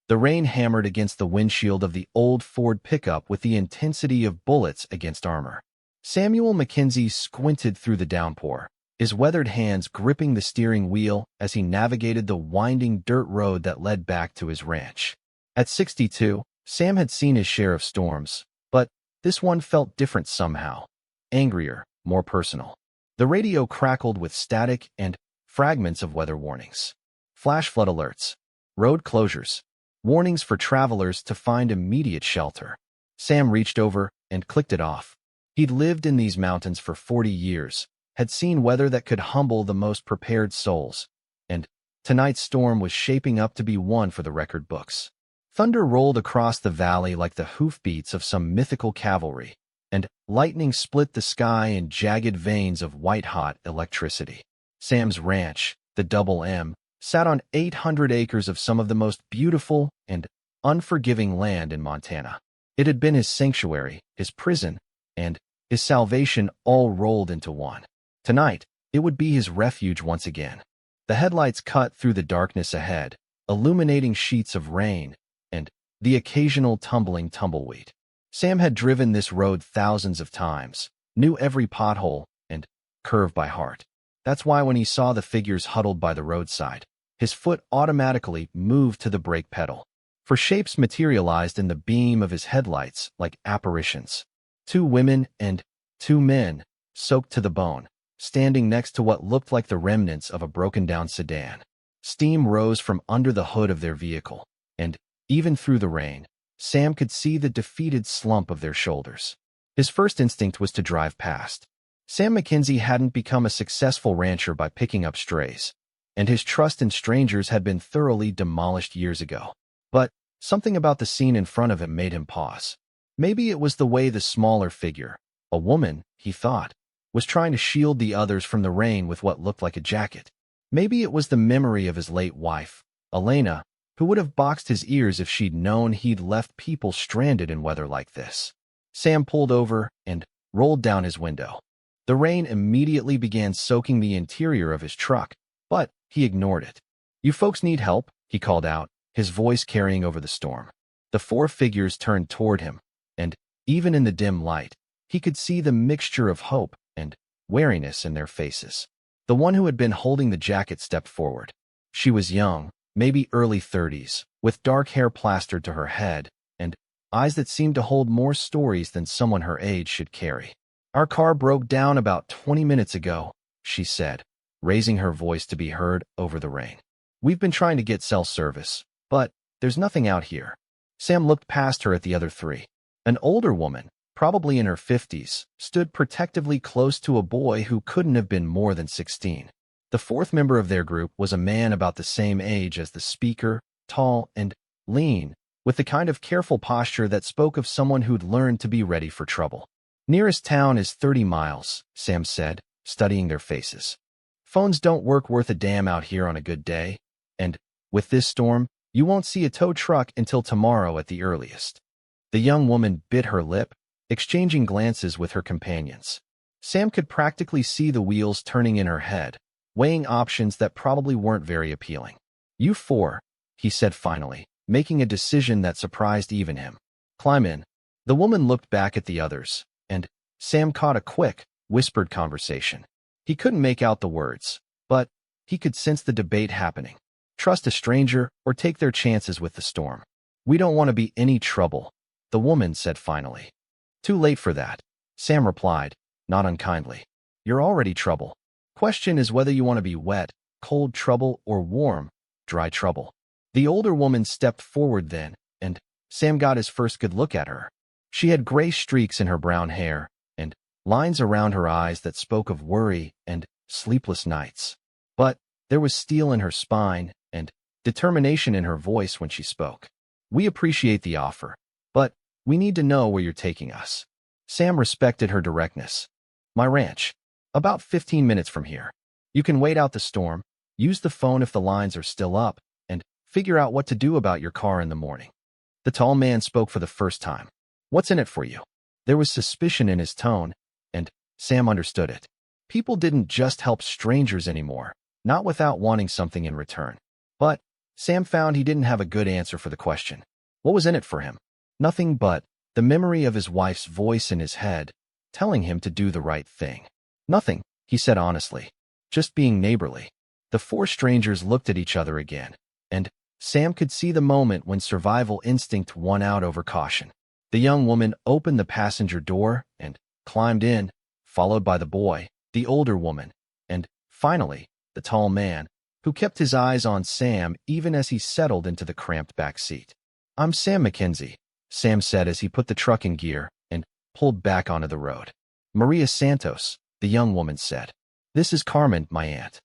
The rain hammered against the windshield of the old Ford pickup with the intensity of bullets against armor. Samuel Mackenzie squinted through the downpour, his weathered hands gripping the steering wheel as he navigated the winding dirt road that led back to his ranch. At 62, Sam had seen his share of storms, but this one felt different somehow. Angrier, more personal. The radio crackled with static and fragments of weather warnings. Flash flood alerts, road closures, warnings for travelers to find immediate shelter. Sam reached over and clicked it off. He'd lived in these mountains for 40 years, had seen weather that could humble the most prepared souls, and tonight's storm was shaping up to be one for the record books. Thunder rolled across the valley like the hoofbeats of some mythical cavalry, and lightning split the sky in jagged veins of white-hot electricity. Sam's ranch, the Double M, sat on 800 acres of some of the most beautiful and unforgiving land in Montana. It had been his sanctuary, his prison, and his salvation all rolled into one. Tonight, it would be his refuge once again. The headlights cut through the darkness ahead, illuminating sheets of rain and the occasional tumbling tumbleweed. Sam had driven this road thousands of times, knew every pothole and curve by heart. That's why when he saw the figures huddled by the roadside, his foot automatically moved to the brake pedal. For shapes materialized in the beam of his headlights like apparitions. 2 women and 2 men, soaked to the bone, standing next to what looked like the remnants of a broken-down sedan. Steam rose from under the hood of their vehicle, and even through the rain, Sam could see the defeated slump of their shoulders. His first instinct was to drive past. Sam Mackenzie hadn't become a successful rancher by picking up strays, and his trust in strangers had been thoroughly demolished years ago. But something about the scene in front of him made him pause. Maybe it was the way the smaller figure, a woman, he thought, was trying to shield the others from the rain with what looked like a jacket. Maybe it was the memory of his late wife, Elena, who would have boxed his ears if she'd known he'd left people stranded in weather like this. Sam pulled over and rolled down his window. The rain immediately began soaking the interior of his truck, but he ignored it. "You folks need help?" he called out, his voice carrying over the storm. The 4 figures turned toward him, and even in the dim light, he could see the mixture of hope and wariness in their faces. The one who had been holding the jacket stepped forward. She was young, maybe early 30s, with dark hair plastered to her head, and eyes that seemed to hold more stories than someone her age should carry. "Our car broke down about 20 minutes ago," she said, raising her voice to be heard over the rain. "We've been trying to get cell service, but there's nothing out here." Sam looked past her at the other 3. An older woman, probably in her 50s, stood protectively close to a boy who couldn't have been more than 16. The 4th member of their group was a man about the same age as the speaker, tall and lean, with the kind of careful posture that spoke of someone who'd learned to be ready for trouble. "Nearest town is 30 miles, Sam said, studying their faces. "Phones don't work worth a damn out here on a good day, and with this storm, you won't see a tow truck until tomorrow at the earliest." The young woman bit her lip, exchanging glances with her companions. Sam could practically see the wheels turning in her head, weighing options that probably weren't very appealing. "You 4, he said finally, making a decision that surprised even him. "Climb in." The woman looked back at the others, and Sam caught a quick, whispered conversation. He couldn't make out the words, but he could sense the debate happening. Trust a stranger or take their chances with the storm. "We don't want to be any trouble," the woman said finally. "Too late for that," Sam replied, not unkindly. "You're already trouble. Question is whether you want to be wet, cold trouble or warm, dry trouble." The older woman stepped forward then, and Sam got his first good look at her. She had gray streaks in her brown hair, and lines around her eyes that spoke of worry and sleepless nights. But there was steel in her spine and determination in her voice when she spoke. "We appreciate the offer, but we need to know where you're taking us." Sam respected her directness. "My ranch. About 15 minutes from here. You can wait out the storm, use the phone if the lines are still up, and figure out what to do about your car in the morning." The tall man spoke for the first time. "What's in it for you?" There was suspicion in his tone, and Sam understood it. People didn't just help strangers anymore, not without wanting something in return. But Sam found he didn't have a good answer for the question. What was in it for him? Nothing but the memory of his wife's voice in his head, telling him to do the right thing. Nothing, he said honestly. Just being neighborly. The four strangers looked at each other again, and Sam could see the moment when survival instinct won out over caution. The young woman opened the passenger door and climbed in, followed by the boy, the older woman, and, finally, the tall man, who kept his eyes on Sam even as he settled into the cramped back seat. "I'm Sam Mackenzie," Sam said as he put the truck in gear and pulled back onto the road. "Maria Santos," the young woman said. "This is Carmen, my aunt.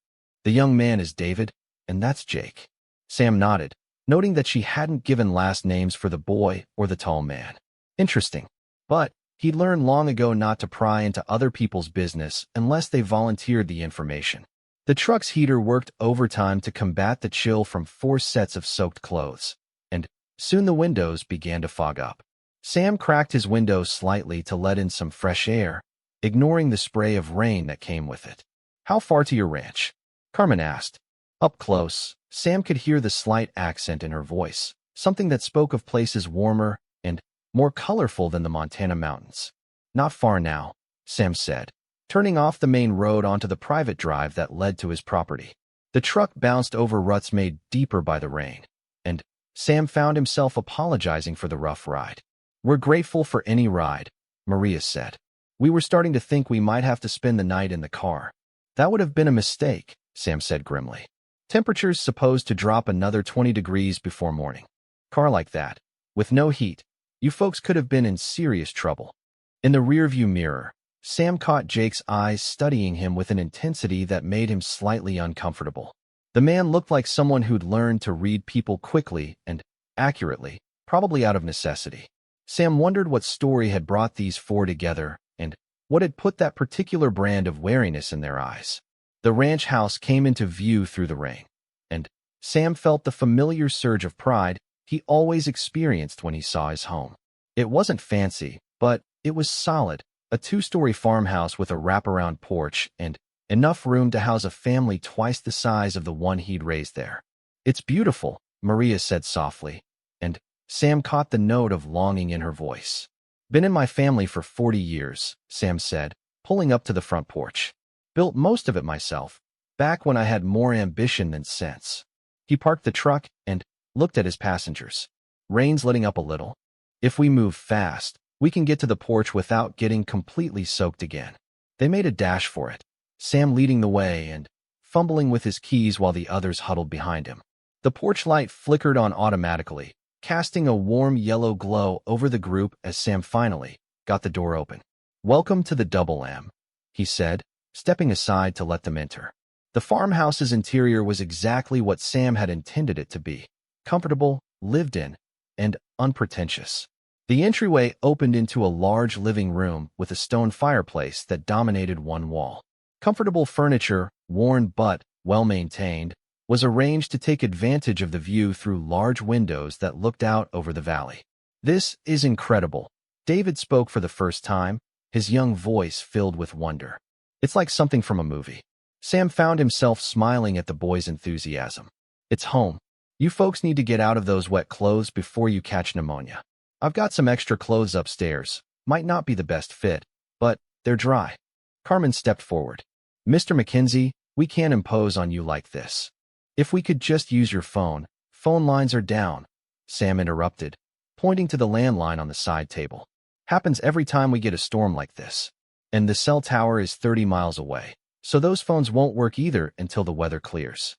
The young man is David, and that's Jake." Sam nodded, noting that she hadn't given last names for the boy or the tall man. Interesting. But he'd learned long ago not to pry into other people's business unless they volunteered the information. The truck's heater worked overtime to combat the chill from 4 sets of soaked clothes, and soon the windows began to fog up. Sam cracked his window slightly to let in some fresh air, ignoring the spray of rain that came with it. "How far to your ranch?" Carmen asked. Up close, Sam could hear the slight accent in her voice, something that spoke of places warmer and more colorful than the Montana mountains. "Not far now," Sam said, turning off the main road onto the private drive that led to his property. The truck bounced over ruts made deeper by the rain, and Sam found himself apologizing for the rough ride. "We're grateful for any ride," Maria said. "We were starting to think we might have to spend the night in the car." "That would have been a mistake," Sam said grimly. "Temperature's supposed to drop another 20 degrees before morning. Car like that, with no heat, you folks could have been in serious trouble." In the rearview mirror, Sam caught Jake's eyes studying him with an intensity that made him slightly uncomfortable. The man looked like someone who'd learned to read people quickly and accurately, probably out of necessity. Sam wondered what story had brought these four together and what had put that particular brand of wariness in their eyes. The ranch house came into view through the rain, and Sam felt the familiar surge of pride he always experienced when he saw his home. It wasn't fancy, but it was solid, a 2-story farmhouse with a wraparound porch and enough room to house a family twice the size of the one he'd raised there. "It's beautiful," Maria said softly, and Sam caught the note of longing in her voice. "Been in my family for 40 years, Sam said, pulling up to the front porch. "Built most of it myself, back when I had more ambition than sense." He parked the truck and looked at his passengers. "Rain's letting up a little. If we move fast, we can get to the porch without getting completely soaked again." They made a dash for it, Sam leading the way and fumbling with his keys while the others huddled behind him. The porch light flickered on automatically, casting a warm yellow glow over the group as Sam finally got the door open. "Welcome to the Double M," he said, stepping aside to let them enter. The farmhouse's interior was exactly what Sam had intended it to be: comfortable, lived in, and unpretentious. The entryway opened into a large living room with a stone fireplace that dominated one wall. Comfortable furniture, worn but well-maintained, was arranged to take advantage of the view through large windows that looked out over the valley. "This is incredible," David spoke for the first time, his young voice filled with wonder. "It's like something from a movie." Sam found himself smiling at the boy's enthusiasm. "It's home. You folks need to get out of those wet clothes before you catch pneumonia. I've got some extra clothes upstairs. Might not be the best fit, but they're dry." Carmen stepped forward. "Mr. Mackenzie, we can't impose on you like this. If we could just use your phone lines are down," Sam interrupted, pointing to the landline on the side table. "Happens every time we get a storm like this. And the cell tower is 30 miles away, so those phones won't work either until the weather clears."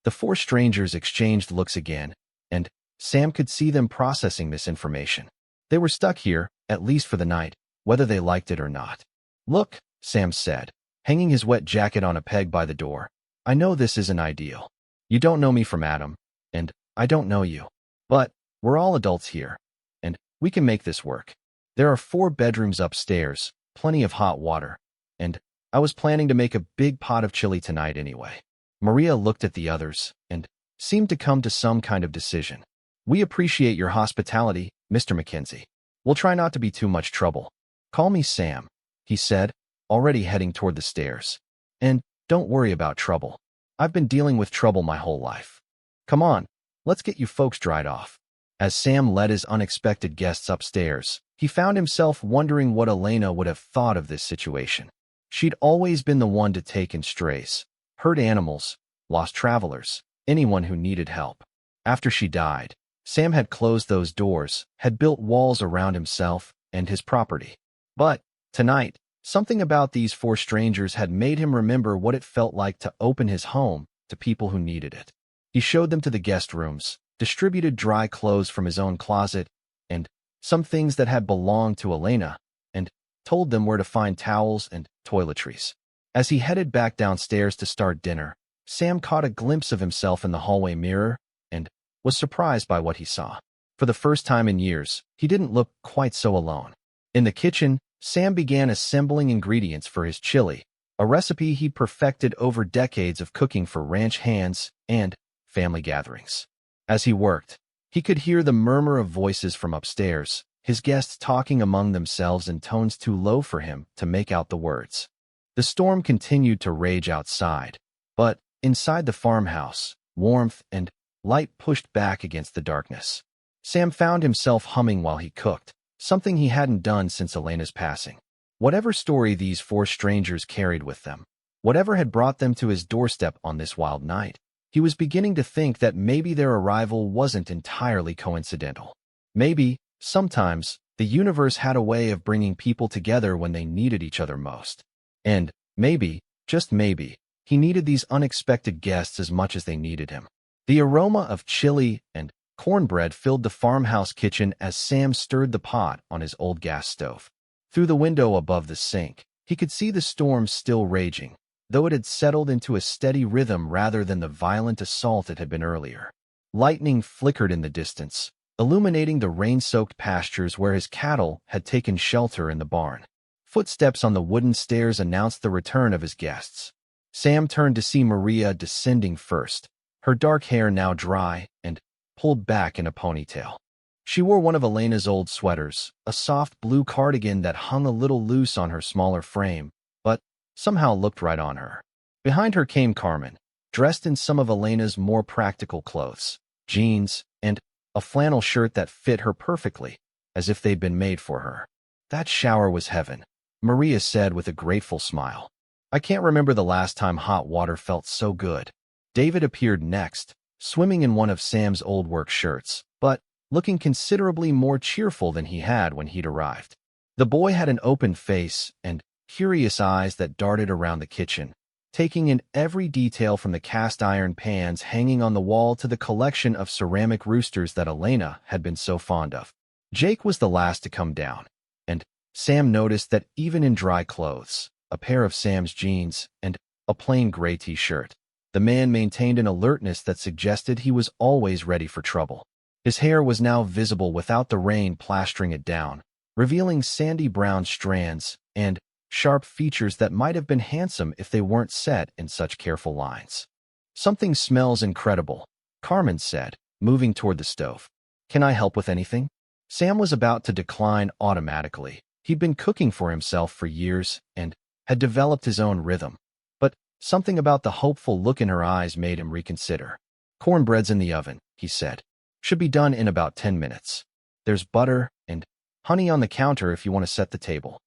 The four strangers exchanged looks again, and Sam could see them processing this information. They were stuck here, at least for the night, whether they liked it or not. "Look," Sam said, hanging his wet jacket on a peg by the door. "I know this isn't ideal. You don't know me from Adam, and I don't know you. But we're all adults here, and we can make this work. There are 4 bedrooms upstairs, plenty of hot water, and I was planning to make a big pot of chili tonight anyway." Maria looked at the others and seemed to come to some kind of decision. "We appreciate your hospitality, Mr. Mackenzie. We'll try not to be too much trouble. Call me Sam," he said, already heading toward the stairs. "And don't worry about trouble. I've been dealing with trouble my whole life. Come on, let's get you folks dried off. As Sam led his unexpected guests upstairs, he found himself wondering what Elena would have thought of this situation. She'd always been the one to take in strays, hurt animals, lost travelers, anyone who needed help. After she died, Sam had closed those doors, had built walls around himself and his property. But tonight, something about these four strangers had made him remember what it felt like to open his home to people who needed it. He showed them to the guest rooms, distributed dry clothes from his own closet, and some things that had belonged to Elena, and told them where to find towels and toiletries. As he headed back downstairs to start dinner, Sam caught a glimpse of himself in the hallway mirror and was surprised by what he saw. For the first time in years, he didn't look quite so alone. In the kitchen, Sam began assembling ingredients for his chili, a recipe he perfected over decades of cooking for ranch hands and family gatherings. As he worked, he could hear the murmur of voices from upstairs, his guests talking among themselves in tones too low for him to make out the words. The storm continued to rage outside, but inside the farmhouse, warmth and light pushed back against the darkness. Sam found himself humming while he cooked, something he hadn't done since Elena's passing. Whatever story these four strangers carried with them, whatever had brought them to his doorstep on this wild night, he was beginning to think that maybe their arrival wasn't entirely coincidental. Maybe, sometimes, the universe had a way of bringing people together when they needed each other most. And maybe, just maybe, he needed these unexpected guests as much as they needed him. The aroma of chili and cornbread filled the farmhouse kitchen as Sam stirred the pot on his old gas stove. Through the window above the sink, he could see the storm still raging, though it had settled into a steady rhythm rather than the violent assault it had been earlier. Lightning flickered in the distance, illuminating the rain-soaked pastures where his cattle had taken shelter in the barn. Footsteps on the wooden stairs announced the return of his guests. Sam turned to see Maria descending first, her dark hair now dry and pulled back in a ponytail. She wore one of Elena's old sweaters, a soft blue cardigan that hung a little loose on her smaller frame, but somehow looked right on her. Behind her came Carmen, dressed in some of Elena's more practical clothes, jeans, and a flannel shirt that fit her perfectly, as if they'd been made for her. That shower was heaven, Maria said with a grateful smile. I can't remember the last time hot water felt so good. David appeared next, swimming in one of Sam's old work shirts, but looking considerably more cheerful than he had when he'd arrived. The boy had an open face and curious eyes that darted around the kitchen, taking in every detail from the cast-iron pans hanging on the wall to the collection of ceramic roosters that Elena had been so fond of. Jake was the last to come down, and Sam noticed that even in dry clothes, a pair of Sam's jeans, and a plain gray t-shirt, the man maintained an alertness that suggested he was always ready for trouble. His hair was now visible without the rain plastering it down, revealing sandy brown strands and sharp features that might have been handsome if they weren't set in such careful lines. Something smells incredible, Carmen said, moving toward the stove. Can I help with anything? Sam was about to decline automatically. He'd been cooking for himself for years and had developed his own rhythm. But something about the hopeful look in her eyes made him reconsider. Cornbread's in the oven, he said. Should be done in about 10 minutes. There's butter and honey on the counter if you want to set the table.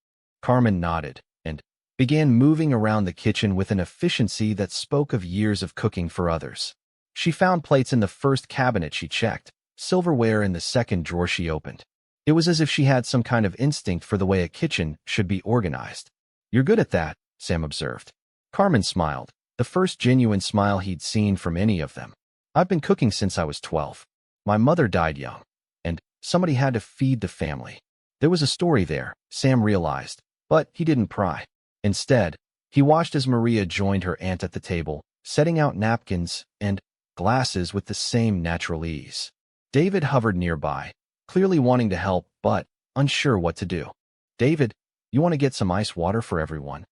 Carmen nodded and began moving around the kitchen with an efficiency that spoke of years of cooking for others. She found plates in the first cabinet she checked, silverware in the second drawer she opened. It was as if she had some kind of instinct for the way a kitchen should be organized. You're good at that, Sam observed. Carmen smiled, the first genuine smile he'd seen from any of them. I've been cooking since I was 12. My mother died young, and somebody had to feed the family. There was a story there, Sam realized, but he didn't pry. Instead, he watched as Maria joined her aunt at the table, setting out napkins and glasses with the same natural ease. David hovered nearby, clearly wanting to help but unsure what to do. David, you want to get some ice water for everyone?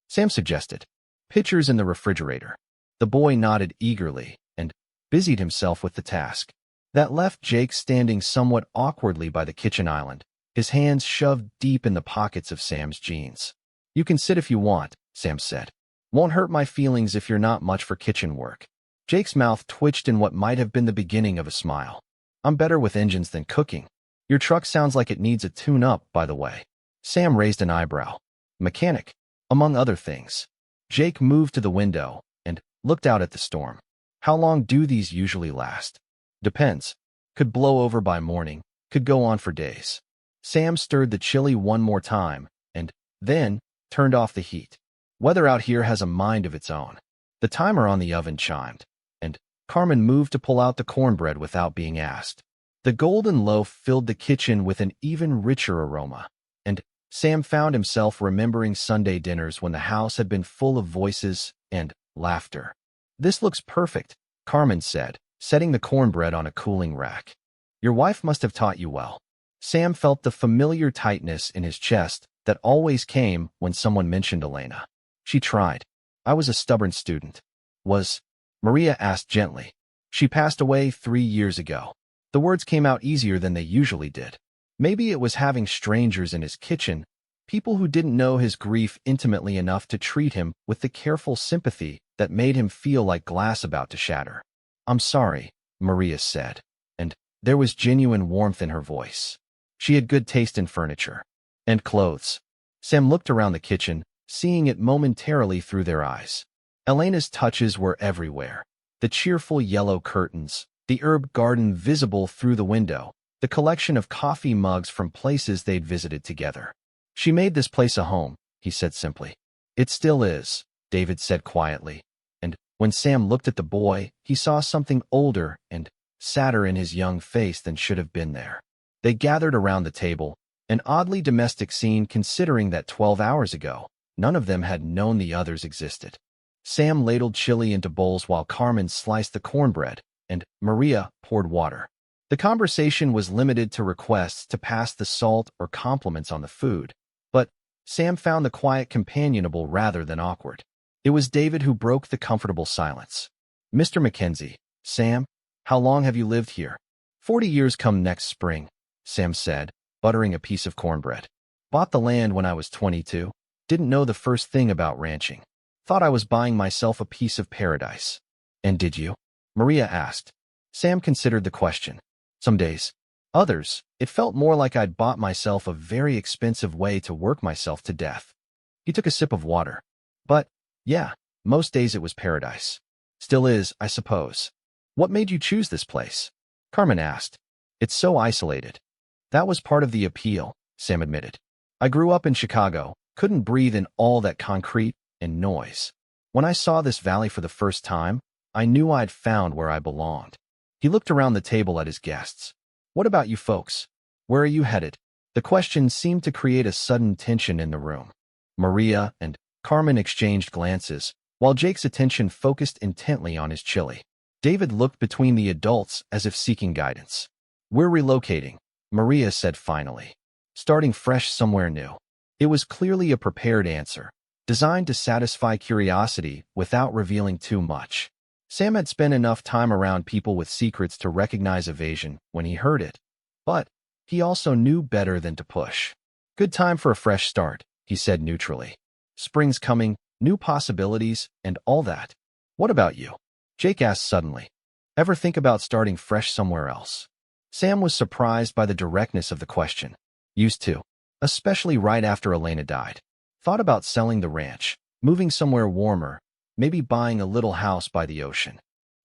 Sam suggested. Pitchers in the refrigerator. The boy nodded eagerly and busied himself with the task. That left Jake standing somewhat awkwardly by the kitchen island, his hands shoved deep in the pockets of Sam's jeans. You can sit if you want, Sam said. Won't hurt my feelings if you're not much for kitchen work. Jake's mouth twitched in what might have been the beginning of a smile. I'm better with engines than cooking. Your truck sounds like it needs a tune-up, by the way. Sam raised an eyebrow. Mechanic, among other things. Jake moved to the window and looked out at the storm. How long do these usually last? Depends. Could blow over by morning, could go on for days. Sam stirred the chili one more time and then turned off the heat. Weather out here has a mind of its own. The timer on the oven chimed, and Carmen moved to pull out the cornbread without being asked. The golden loaf filled the kitchen with an even richer aroma, and Sam found himself remembering Sunday dinners when the house had been full of voices and laughter. This looks perfect, Carmen said, setting the cornbread on a cooling rack. Your wife must have taught you well. Sam felt the familiar tightness in his chest that always came when someone mentioned Elena. She tried. I was a stubborn student. Maria asked gently. She passed away 3 years ago. The words came out easier than they usually did. Maybe it was having strangers in his kitchen, people who didn't know his grief intimately enough to treat him with the careful sympathy that made him feel like glass about to shatter. I'm sorry, Maria said, and there was genuine warmth in her voice. She had good taste in furniture and clothes. Sam looked around the kitchen, seeing it momentarily through their eyes. Elena's touches were everywhere. The cheerful yellow curtains, the herb garden visible through the window, the collection of coffee mugs from places they'd visited together. She made this place a home, he said simply. It still is, David said quietly, and when Sam looked at the boy, he saw something older and sadder in his young face than should have been there. They gathered around the table, an oddly domestic scene considering that 12 hours ago, none of them had known the others existed. Sam ladled chili into bowls while Carmen sliced the cornbread, and Maria poured water. The conversation was limited to requests to pass the salt or compliments on the food, but Sam found the quiet companionable rather than awkward. It was David who broke the comfortable silence. Mr. Mackenzie, Sam, how long have you lived here? 40 years come next spring, Sam said, buttering a piece of cornbread. Bought the land when I was 22. Didn't know the first thing about ranching. Thought I was buying myself a piece of paradise. And did you? Maria asked. Sam considered the question. Some days. Others, it felt more like I'd bought myself a very expensive way to work myself to death. He took a sip of water. But, yeah, most days it was paradise. Still is, I suppose. What made you choose this place? Carmen asked. It's so isolated. That was part of the appeal, Sam admitted. I grew up in Chicago, couldn't breathe in all that concrete and noise. When I saw this valley for the first time, I knew I'd found where I belonged. He looked around the table at his guests. What about you folks? Where are you headed? The question seemed to create a sudden tension in the room. Maria and Carmen exchanged glances, while Jake's attention focused intently on his chili. David looked between the adults as if seeking guidance. We're relocating, Maria said finally. Starting fresh somewhere new. It was clearly a prepared answer, designed to satisfy curiosity without revealing too much. Sam had spent enough time around people with secrets to recognize evasion when he heard it, but he also knew better than to push. Good time for a fresh start, he said neutrally. Spring's coming, new possibilities, and all that. What about you? Jake asked suddenly. Ever think about starting fresh somewhere else? Sam was surprised by the directness of the question. Used to, especially right after Elena died. Thought about selling the ranch, moving somewhere warmer, maybe buying a little house by the ocean.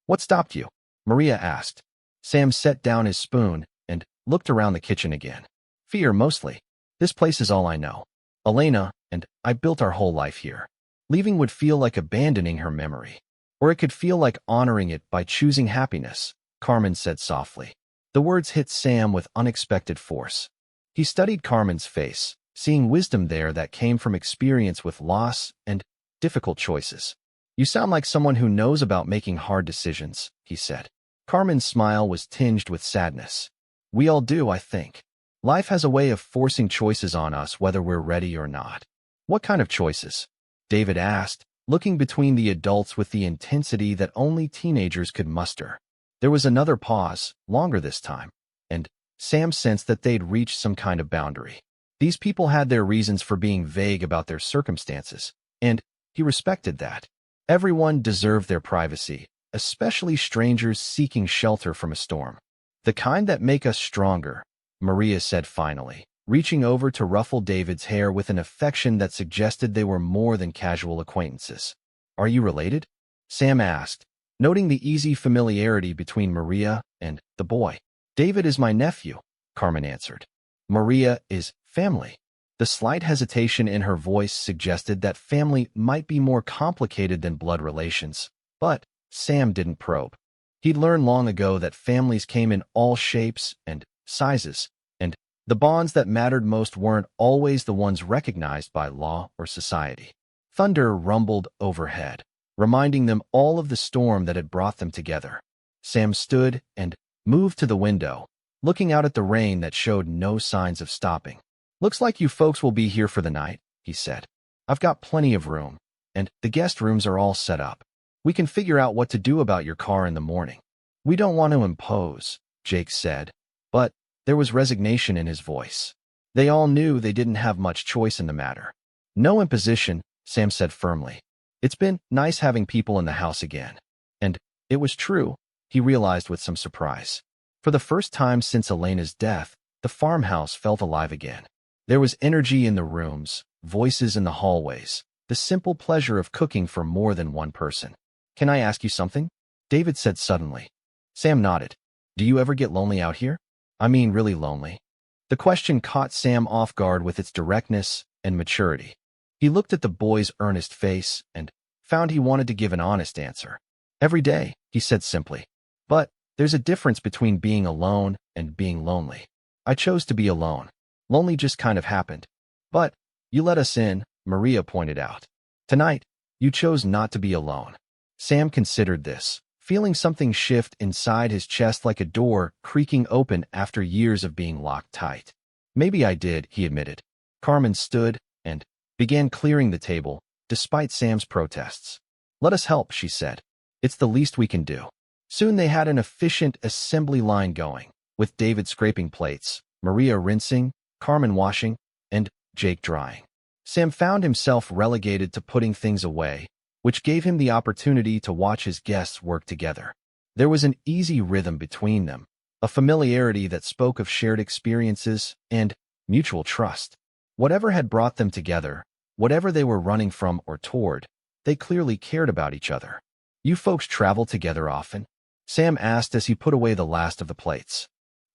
What stopped you? Maria asked. Sam set down his spoon and looked around the kitchen again. Fear, mostly. This place is all I know. Elena and I built our whole life here. Leaving would feel like abandoning her memory. Or it could feel like honoring it by choosing happiness, Carmen said softly. The words hit Sam with unexpected force. He studied Carmen's face, seeing wisdom there that came from experience with loss and difficult choices. You sound like someone who knows about making hard decisions, he said. Carmen's smile was tinged with sadness. We all do, I think. Life has a way of forcing choices on us whether we're ready or not. What kind of choices? David asked, looking between the adults with the intensity that only teenagers could muster. There was another pause, longer this time, and Sam sensed that they'd reached some kind of boundary. These people had their reasons for being vague about their circumstances, and he respected that. Everyone deserved their privacy, especially strangers seeking shelter from a storm. The kind that make us stronger, Maria said finally, reaching over to ruffle David's hair with an affection that suggested they were more than casual acquaintances. Are you related? Sam asked, noting the easy familiarity between Maria and the boy. David is my nephew, Carmen answered. Maria is family. The slight hesitation in her voice suggested that family might be more complicated than blood relations, but Sam didn't probe. He'd learned long ago that families came in all shapes and sizes, and the bonds that mattered most weren't always the ones recognized by law or society. Thunder rumbled overhead, reminding them all of the storm that had brought them together. Sam stood and moved to the window, looking out at the rain that showed no signs of stopping. Looks like you folks will be here for the night, he said. I've got plenty of room, and the guest rooms are all set up. We can figure out what to do about your car in the morning. We don't want to impose, Jake said, but there was resignation in his voice. They all knew they didn't have much choice in the matter. No imposition, Sam said firmly. It's been nice having people in the house again. And it was true, he realized with some surprise. For the first time since Elena's death, the farmhouse felt alive again. There was energy in the rooms, voices in the hallways, the simple pleasure of cooking for more than one person. Can I ask you something? David said suddenly. Sam nodded. Do you ever get lonely out here? I mean really lonely. The question caught Sam off guard with its directness and maturity. He looked at the boy's earnest face and found he wanted to give an honest answer. Every day, he said simply. But there's a difference between being alone and being lonely. I chose to be alone. Lonely just kind of happened. But you let us in, Maria pointed out. Tonight, you chose not to be alone. Sam considered this, feeling something shift inside his chest like a door creaking open after years of being locked tight. Maybe I did, he admitted. Carmen stood and began clearing the table, despite Sam's protests. Let us help, she said. It's the least we can do. Soon they had an efficient assembly line going, with David scraping plates, Maria rinsing, Carmen washing, and Jake drying. Sam found himself relegated to putting things away, which gave him the opportunity to watch his guests work together. There was an easy rhythm between them, a familiarity that spoke of shared experiences and mutual trust. Whatever had brought them together, whatever they were running from or toward, they clearly cared about each other. You folks travel together often? Sam asked as he put away the last of the plates.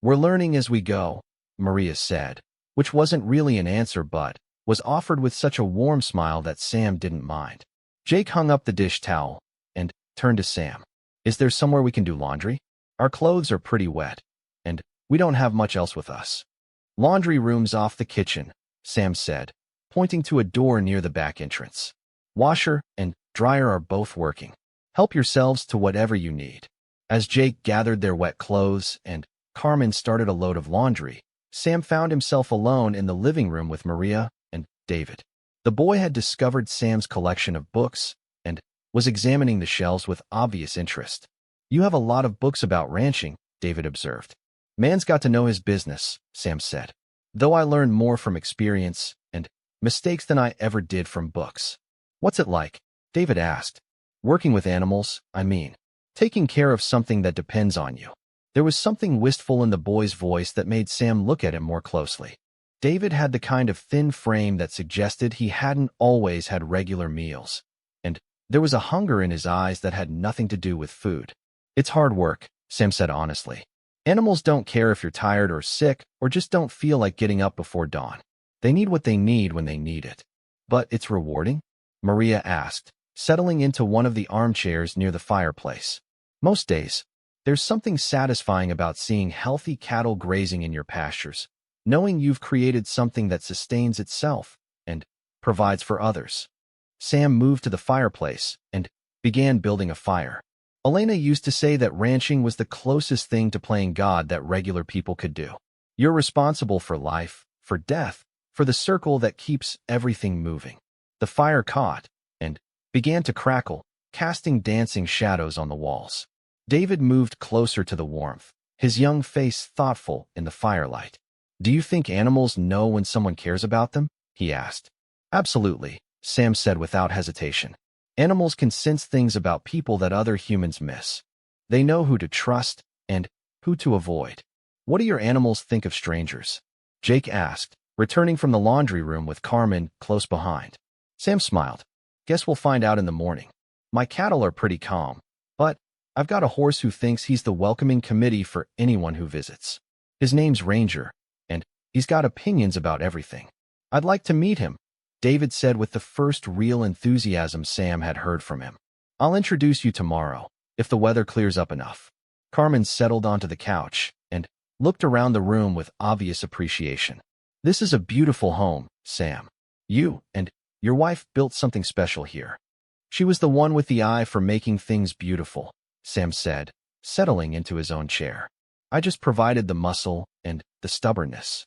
We're learning as we go, Maria said, which wasn't really an answer but was offered with such a warm smile that Sam didn't mind. Jake hung up the dish towel and turned to Sam. Is there somewhere we can do laundry? Our clothes are pretty wet, and we don't have much else with us. Laundry room's off the kitchen, Sam said, pointing to a door near the back entrance. Washer and dryer are both working. Help yourselves to whatever you need. As Jake gathered their wet clothes and Carmen started a load of laundry, Sam found himself alone in the living room with Maria and David. The boy had discovered Sam's collection of books and was examining the shelves with obvious interest. You have a lot of books about ranching, David observed. Man's got to know his business, Sam said. Though I learned more from experience and mistakes than I ever did from books. What's it like? David asked. Working with animals, I mean. Taking care of something that depends on you. There was something wistful in the boy's voice that made Sam look at him more closely. David had the kind of thin frame that suggested he hadn't always had regular meals, and there was a hunger in his eyes that had nothing to do with food. It's hard work, Sam said honestly. Animals don't care if you're tired or sick or just don't feel like getting up before dawn. They need what they need when they need it. But it's rewarding? Maria asked, settling into one of the armchairs near the fireplace. Most days, there's something satisfying about seeing healthy cattle grazing in your pastures, knowing you've created something that sustains itself and provides for others. Sam moved to the fireplace and began building a fire. Elena used to say that ranching was the closest thing to playing God that regular people could do. You're responsible for life, for death, for the circle that keeps everything moving. The fire caught and began to crackle, casting dancing shadows on the walls. David moved closer to the warmth, his young face thoughtful in the firelight. Do you think animals know when someone cares about them? He asked. Absolutely, Sam said without hesitation. Animals can sense things about people that other humans miss. They know who to trust and who to avoid. What do your animals think of strangers? Jake asked, returning from the laundry room with Carmen close behind. Sam smiled. Guess we'll find out in the morning. My cattle are pretty calm, but I've got a horse who thinks he's the welcoming committee for anyone who visits. His name's Ranger, and he's got opinions about everything. I'd like to meet him, David said with the first real enthusiasm Sam had heard from him. I'll introduce you tomorrow, if the weather clears up enough. Carmen settled onto the couch and looked around the room with obvious appreciation. This is a beautiful home, Sam. You and your wife built something special here. She was the one with the eye for making things beautiful, Sam said, settling into his own chair. I just provided the muscle and the stubbornness.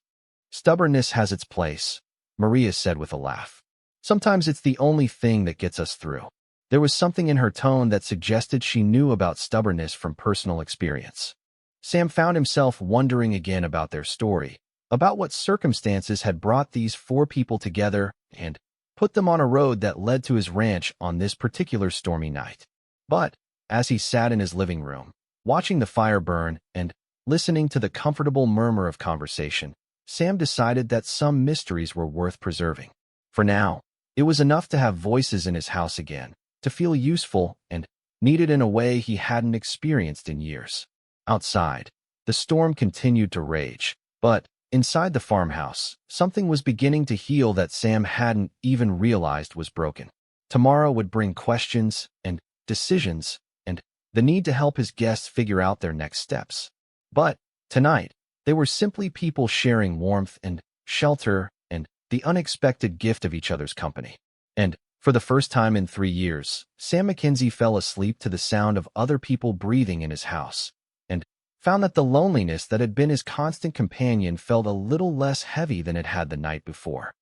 Stubbornness has its place, Maria said with a laugh. Sometimes it's the only thing that gets us through. There was something in her tone that suggested she knew about stubbornness from personal experience. Sam found himself wondering again about their story, about what circumstances had brought these four people together and put them on a road that led to his ranch on this particular stormy night. But as he sat in his living room, watching the fire burn and listening to the comfortable murmur of conversation, Sam decided that some mysteries were worth preserving. For now, it was enough to have voices in his house again, to feel useful and needed in a way he hadn't experienced in years. Outside, the storm continued to rage, but inside the farmhouse, something was beginning to heal that Sam hadn't even realized was broken. Tomorrow would bring questions and decisions and the need to help his guests figure out their next steps. But tonight, they were simply people sharing warmth and shelter and the unexpected gift of each other's company. And for the first time in 3 years, Sam Mackenzie fell asleep to the sound of other people breathing in his house, and found that the loneliness that had been his constant companion felt a little less heavy than it had the night before.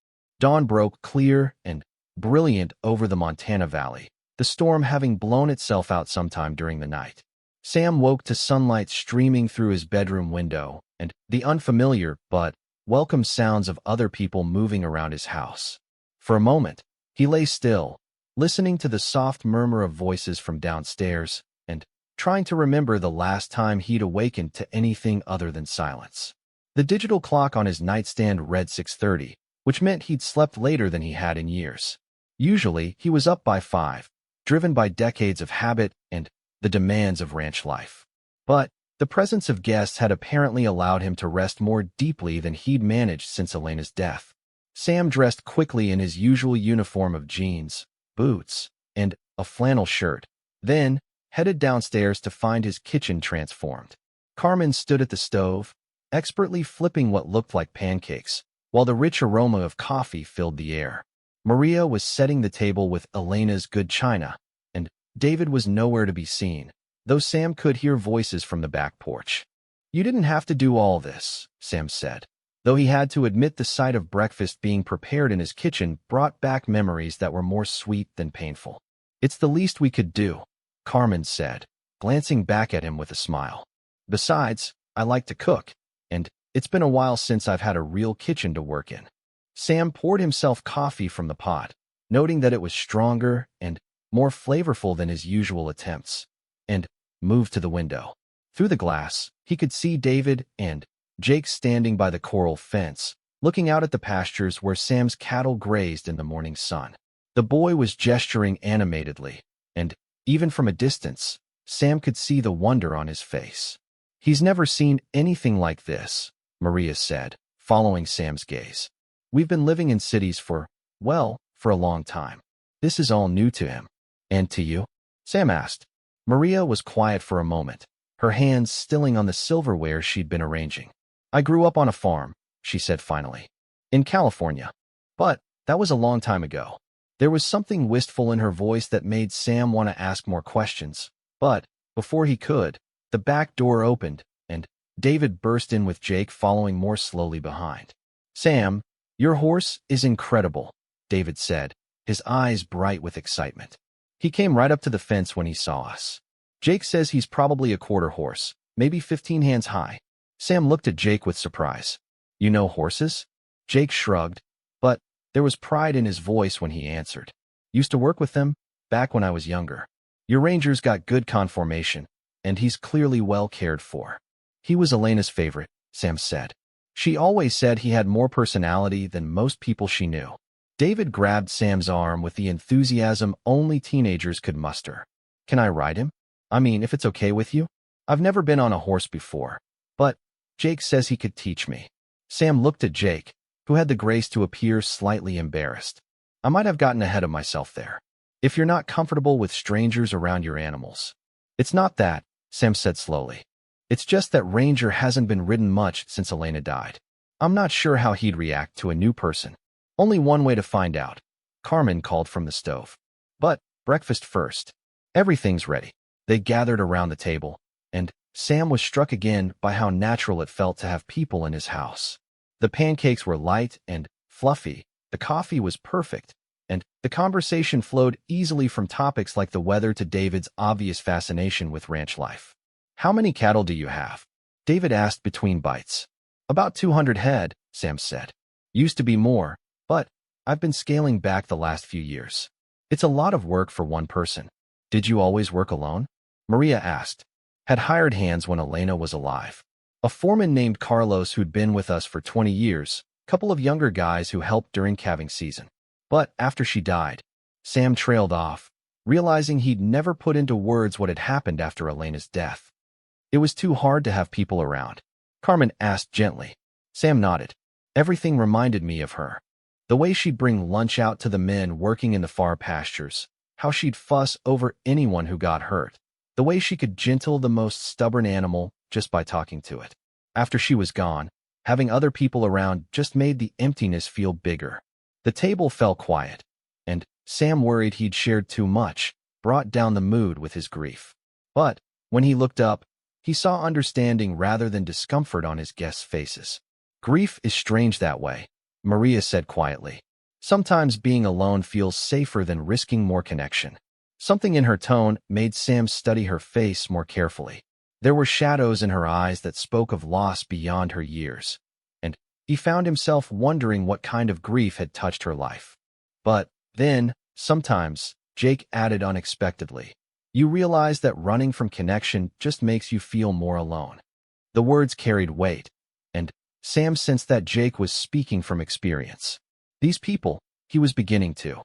Dawn broke clear and brilliant over the Montana Valley, the storm having blown itself out sometime during the night. Sam woke to sunlight streaming through his bedroom window and the unfamiliar but welcome sounds of other people moving around his house. For a moment, he lay still, listening to the soft murmur of voices from downstairs and trying to remember the last time he'd awakened to anything other than silence. The digital clock on his nightstand read 6:30, which meant he'd slept later than he had in years. Usually, he was up by 5, driven by decades of habit and the demands of ranch life. But the presence of guests had apparently allowed him to rest more deeply than he'd managed since Elena's death. Sam dressed quickly in his usual uniform of jeans, boots, and a flannel shirt, then headed downstairs to find his kitchen transformed. Carmen stood at the stove, expertly flipping what looked like pancakes, while the rich aroma of coffee filled the air. Maria was setting the table with Elena's good china, and David was nowhere to be seen, though Sam could hear voices from the back porch. You didn't have to do all this, Sam said, though he had to admit the sight of breakfast being prepared in his kitchen brought back memories that were more sweet than painful. It's the least we could do, Carmen said, glancing back at him with a smile. Besides, I like to cook, and it's been a while since I've had a real kitchen to work in. Sam poured himself coffee from the pot, noting that it was stronger and more flavorful than his usual attempts, and moved to the window. Through the glass, he could see David and Jake standing by the coral fence, looking out at the pastures where Sam's cattle grazed in the morning sun. The boy was gesturing animatedly, and even from a distance, Sam could see the wonder on his face. He's never seen anything like this, Maria said, following Sam's gaze. We've been living in cities for a long time. This is all new to him. And to you? Sam asked. Maria was quiet for a moment, her hands stilling on the silverware she'd been arranging. I grew up on a farm, she said finally, in California. But that was a long time ago. There was something wistful in her voice that made Sam want to ask more questions. But before he could, the back door opened, and David burst in with Jake following more slowly behind. Sam, your horse is incredible, David said, his eyes bright with excitement. He came right up to the fence when he saw us. Jake says he's probably a quarter horse, maybe 15 hands high. Sam looked at Jake with surprise. You know horses? Jake shrugged, but there was pride in his voice when he answered. Used to work with them, back when I was younger. Your ranger's got good conformation, and he's clearly well cared for. He was Elena's favorite, Sam said. She always said he had more personality than most people she knew. David grabbed Sam's arm with the enthusiasm only teenagers could muster. Can I ride him? I mean, if it's okay with you? I've never been on a horse before, but Jake says he could teach me. Sam looked at Jake, who had the grace to appear slightly embarrassed. I might have gotten ahead of myself there. If you're not comfortable with strangers around your animals. It's not that, Sam said slowly. It's just that Ranger hasn't been ridden much since Elena died. I'm not sure how he'd react to a new person. Only one way to find out. Carmen called from the stove. But breakfast first. Everything's ready. They gathered around the table, and Sam was struck again by how natural it felt to have people in his house. The pancakes were light and fluffy, the coffee was perfect, and the conversation flowed easily from topics like the weather to David's obvious fascination with ranch life. How many cattle do you have? David asked between bites. About 200 head, Sam said. Used to be more, but I've been scaling back the last few years. It's a lot of work for one person. Did you always work alone? Maria asked. Had hired hands when Elena was alive. A foreman named Carlos who'd been with us for 20 years, couple of younger guys who helped during calving season. But after she died, Sam trailed off, realizing he'd never put into words what had happened after Elena's death. It was too hard to have people around. Carmen asked gently. Sam nodded. Everything reminded me of her. The way she'd bring lunch out to the men working in the far pastures, how she'd fuss over anyone who got hurt, the way she could gentle the most stubborn animal just by talking to it. After she was gone, having other people around just made the emptiness feel bigger. The table fell quiet, and Sam worried he'd shared too much, brought down the mood with his grief. But when he looked up, he saw understanding rather than discomfort on his guests' faces. Grief is strange that way, Maria said quietly. Sometimes being alone feels safer than risking more connection. Something in her tone made Sam study her face more carefully. There were shadows in her eyes that spoke of loss beyond her years, and he found himself wondering what kind of grief had touched her life. But then, sometimes, Jake added unexpectedly, you realize that running from connection just makes you feel more alone. The words carried weight, and Sam sensed that Jake was speaking from experience. These people, he was beginning to